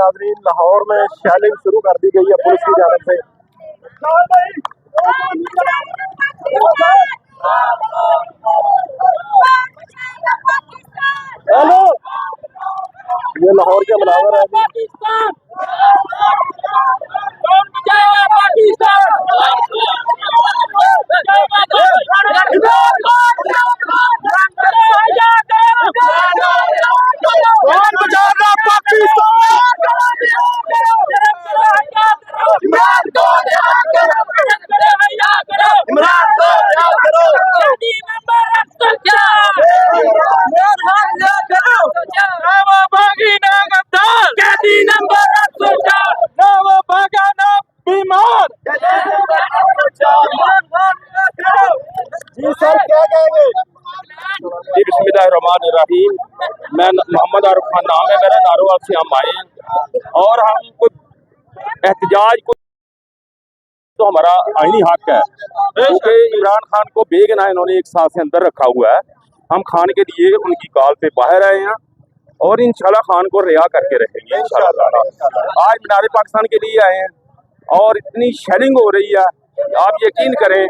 नाजरीन, लाहौर में शैलिंग शुरू कर दी गई है पुलिस की जानिब से। हेलो, ये लाहौर के मुनावर है। बिस्मिल्लाहिर्रहमानिर्रहीम। मैं मोहम्मद आरिफ खान नाम है मेरा, नारोवाल से हम आए और हम कुछ एहतजाज को तो हमारा आईनी हक है, क्योंकि इमरान खान को बेगना इन्होंने एक साल से अंदर रखा हुआ है। हम खान के लिए उनकी कॉल पे बाहर आए हैं और इंशाल्लाह खान को रिहा करके रहेंगे इंशाल्लाह। आज मीनार पाकिस्तान के लिए आए हैं और इतनी शेलिंग हो रही है, आप यकीन करें,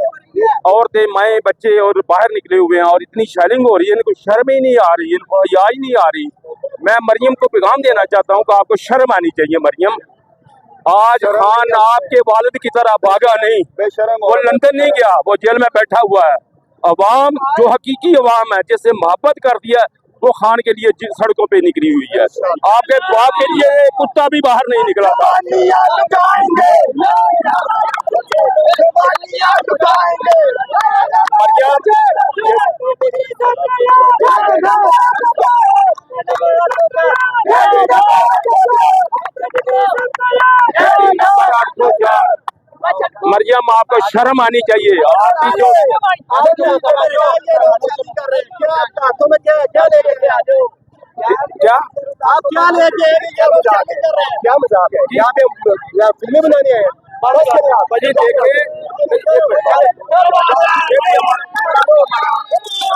औरतें, माएँ, बच्चे और बाहर निकले हुए हैं और इतनी शेलिंग हो रही है, इनको शर्म ही नहीं आ रही, इनको हया ही नहीं आ रही। मैं मरियम को पैगाम देना चाहता हूँ कि आपको शर्म आनी चाहिए। मरियम, आज खान आपके वालिद की तरह भागा नहीं, वो लंदन नहीं गया, वो जेल में बैठा हुआ है। अवाम जो हकीकी अवाम है, जिससे मोहब्बत कर दिया, वो खान के लिए सड़कों पे निकली हुई है। आपके बाप के लिए कुत्ता भी बाहर नहीं निकला था। मरियम, आपको शर्म आनी चाहिए। आपकी जो क्या आप क्या लेके क्या मजाक है? यहाँ पे फिल्में बनानी है।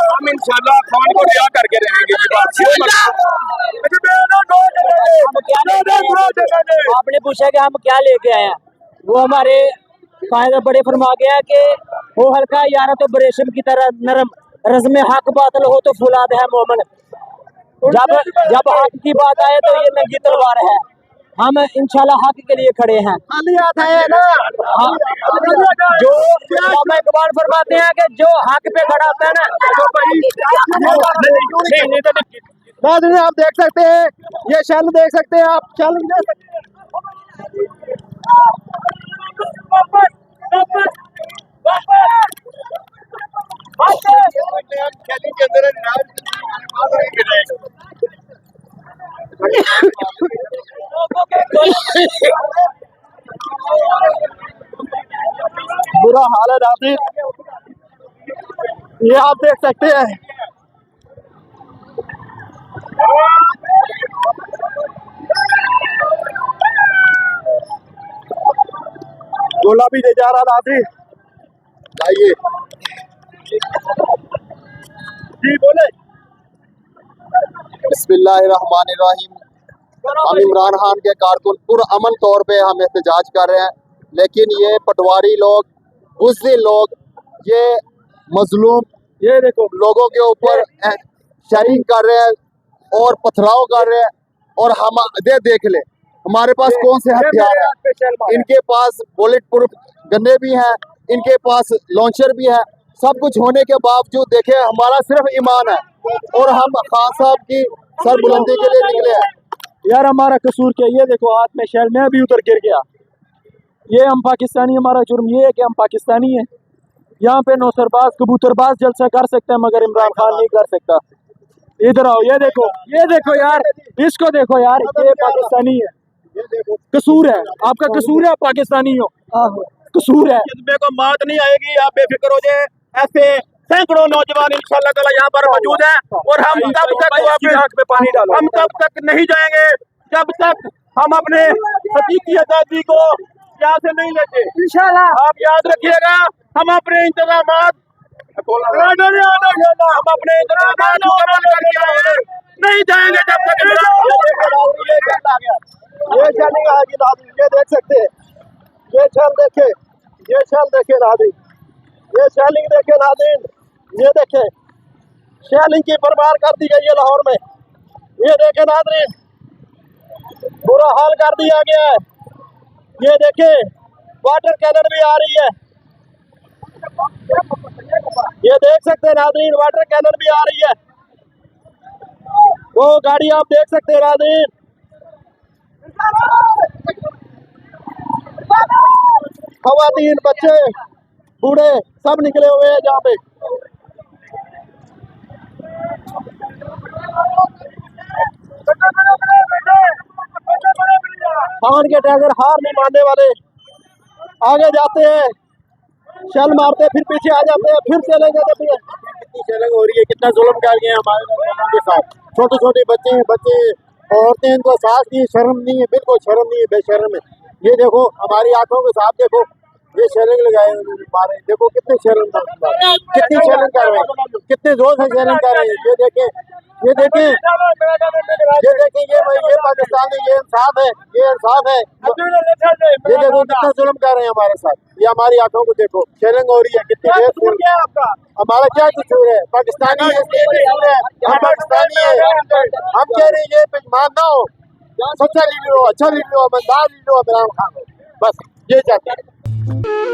हम इंशाल्लाह खान को रिहा करके रहेंगे। आपने पूछा कि हम क्या लेके आए हैं, वो हमारे कायदा बड़े फरमा गया कि वो हल्का यारा तो बरेशम की तरह नरम, रज़्म हक बातल हो तो फुलाद है मोमन। जब हक की बात आए तो ये नंगी तलवार है। हम इंशाल्लाह हक के लिए खड़े हैं। जो इकबाल फरमाते हैं कि जो हक पे खड़ा होता है ना, आप देख सकते हैं, ये शैल देख सकते हैं, आप शैल देख सकते हैं। बुरा हाल है नाज़रीन, ये आप देख सकते हैं। गोला भी ले जा रहा नाज़रीन। आइए जी बोले। बिस्मिल्लाहिर्रहमानिर्रहीम। हम इमरान खान के कारकुन पुरअमन तौर पे हम एहतजाज कर रहे हैं, लेकिन ये पटवारी लोग, बुज़दिल लोग, ये मजलूम ये देखो लोगों के ऊपर शेयरिंग कर रहे हैं और पथराव कर रहे हैं। और हम देख ले हमारे पास कौन से हथियार हैं। इनके पास बुलेट प्रूफ गन्ने भी हैं, इनके पास लॉन्चर भी है। सब कुछ होने के बावजूद देखे हमारा सिर्फ ईमान है और हम खान साहब की सरबुलंदी के लिए निकले हैं। यार हमारा कसूर क्या? ये देखो हाथ में शैल में भी उतर गिर गया। ये हम पाकिस्तानी, हमारा जुर्म ये है कि हम पाकिस्तानी हैं। यहाँ पे नौसरबाज कबूतरबाज जलसा कर सकते हैं मगर इमरान खान नहीं कर सकता। इधर आओ, ये देखो यार, इसको देखो यार, ये पाकिस्तानी है। कसूर है आपका, कसूर है, पाकिस्तानी हो, कसूर है। को मात नहीं आएगी, आप बेफिक्र हो जाए। ऐसे सैकड़ों नौजवान इंशाल्लाह ताला यहाँ पर मौजूद हैं और हम तब तक पानी डालो, हम तब तक नहीं जाएंगे जब तक हम अपने हकीकी आजादी को यहाँ से नहीं लेते। इंशाल्लाह आप याद रखिएगा, हम अपने इंतजामात मुकम्मल करके आए हैं। नहीं जाएंगे जब तक इमरान ये शैलिंग आ गई नाज़रीन, ये देख सकते हैं, ये शैल देखे, ये शैल देखे नाज़रीन, ये शैलिंग देखे नाज़रीन, ये देखे शैलिंग की बर्बाद कर दी गई है लाहौर में। ये देखे नाज़रीन, बुरा हाल कर दिया गया है। ये देखे वाटर कैनन भी आ रही है, ये देख सकते हैं नाज़रीन, वाटर कैनन भी आ रही है। वो गाड़ी आप देख सकते हैं नाज़रीन, खवातीन, बच्चे, बूढ़े सब निकले हुए हैं जहाँ पे। खान के टैगर हार नहीं मानने वाले, आगे जाते हैं, शल मारते, फिर पीछे आ जाते हैं, फिर चलेंगे। कितनी शैलिंग हो रही है, कितना जुल्म कर गए हैं हमारे लोगों के साथ। छोटे छोटे बच्चे हैं, बच्चे औरतें, इनको एहसास नहीं है, शर्म नहीं है, बिल्कुल शर्म नहीं है, बेशर्म है। ये देखो हमारी आंखों के साथ, देखो ये शैलिंग लगाए उन्होंने मारे, देखो कितने शर्म, कितनी शैलिंग कर रहे हैं, कितने जोर से शैलिंग कर रहे हैं। ये देखें, ये देखें, ये देखें, ये पाकिस्तानी, ये इंसाफ है, ये इंसाफ है। ये देखो कितना जुल्म कर रहे हैं हमारे साथ, ये हमारी आंखों को देखो, शैलिंग हो रही है, कितनी देर से। हमारा क्या कसूर है? पाकिस्तानी है, कसूर है, हम पाकिस्तानी है। हम कह रहे हैं ये मानना हो, सच्चा लीडर हो, अच्छा लीडर हो, ईमानदार लीडर हो, इमरान खान हो, बस ये चाहते हैं।